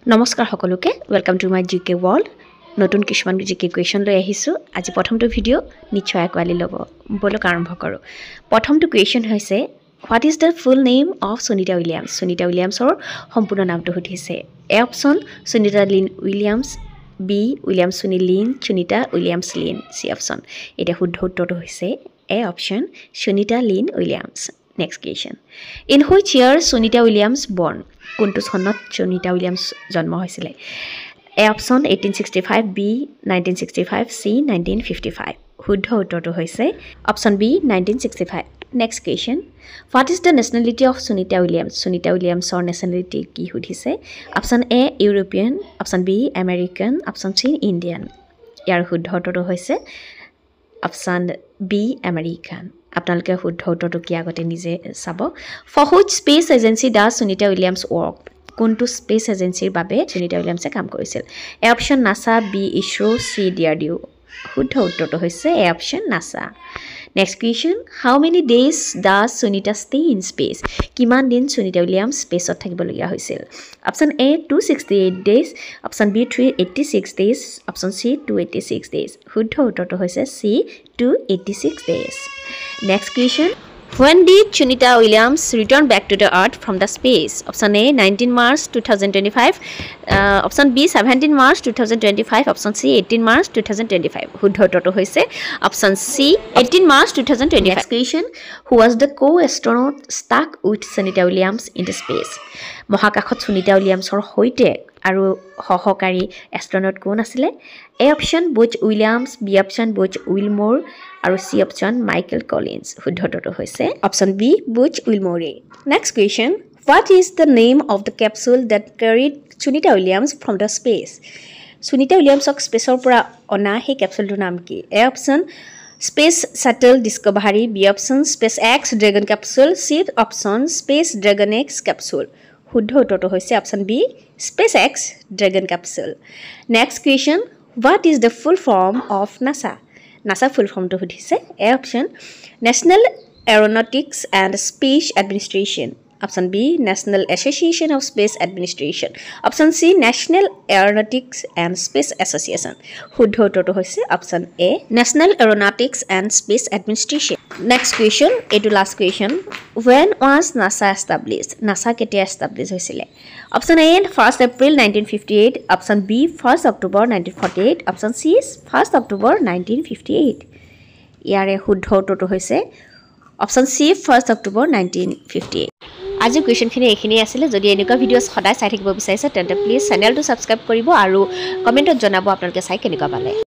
নমস্কাৰ সকলোকে welcome to my জিকে ওয়াৰ্ল্ড নতুন কিছুমান জিকে কুৱেশ্যন লৈ আহিছো আজি প্ৰথমটো ভিডিও নিশ্চয় আকোৱালি ল'ব বলক আৰম্ভ কৰো প্ৰথমটো কুৱেশ্যন হৈছে what is the full name of Sunita উইলিয়ামছৰ সম্পূৰ্ণ নামটো সুধিছে A option Sunita Lynn Williams B William Suni Lynn Sunita Williams Lynn C option এটা শুদ্ধ উত্তৰটো হৈছে A option Sunita Lynn Williams next question in which year Sunita Williams born কোনটো চনত সুনিতা উইলিয়ামছ জন্ম হৈছিল এ অপচন 1865 বি 1965 সি 1955 শুদ্ধ উত্তৰটো হৈছে option B 1965 next question what is the nationality of Sunita উইলিয়ামছৰ নেশ্যনেলিটি কি সুধিছে option A European option B American option C Indian ইয়াৰ শুদ্ধ উত্তৰটো হৈছে অপচন বি আমেৰিকান আপোনালোকে শুদ্ধ উত্তৰটো কি আগতে নিজে চাব for which space agency does Sunita Williams work কোনটো স্পেচ এজেন্সিৰ বাবে সুনিতা উইলিয়ামছে কাম কৰিছিল A option NASA B ISRO C DRDO শুদ্ধ উত্তৰটো হৈছে A option NASA next question how many days does Sunita stay in space কিমান দিন সুনিতা উইলিয়ামছ স্পেচত থাকিবলগীয়া হৈছিল option A 268 days option B 386 days option C 286 days শুদ্ধ উত্তৰটো হৈছে C 286 days next question When did Sunita Williams return back to the earth from the space? Option A 19 March 2025, option B 17 March 2025, option C 18 March 2025. শুদ্ধ উত্তৰটো হৈছে option C 18 March 2025. Next question, who was the co-astronaut stuck with Sunita Williams in the space? মহাকাশত সুনিতা উইলিয়ামছৰ হৈতে আৰু সহকাৰী astronaut কোন আছিলে A option Butch Williams B option Butch Wilmore আৰু C option Michael Collins শুদ্ধটো হৈছে অপচন বি বুচ উইলমোৰে next question what is the name of the capsule that carried Sunita Williams from the space সুনিতা উইলিয়ামছক স্পেচৰ পৰা অনা সেই কেপচুলটোৰ নাম কি A option space shuttle Discovery B option SpaceX Dragon capsule C option space Dragon X capsule শুদ্ধ উত্তৰটো হৈছে option B space x Dragon capsule next question what is the full form of NASA full ফৰ্মটো সুধিছে A option National Aeronautics and Space Administration option B National Association of Space Administration option C National Aeronautics and Space Association শুদ্ধ উত্তৰটো হৈছে option A National Aeronautics and Space Administration next question এইটো last question when was NASA established NASA কেতিয়া establish হৈছিলে option A 1 April 1958 option B 1 October 1948 option C 1 October 1958 ইয়াৰে শুদ্ধ উত্তৰটো হৈছে অপচন চি 1 অক্টোবৰ 1958 আজি কুৱেশ্যনখিনি এইখিনি আছিলে যদি এনেকুৱা ভিডিঅ' সদায় চাই থাকিব বিচাৰিছে তেন্তে প্লিজ চেনেলটো ছাবস্ক্ৰাইব কৰিব আৰু কমেণ্টত জনাব আপোনালোকে চাই কেনেকুৱা পালে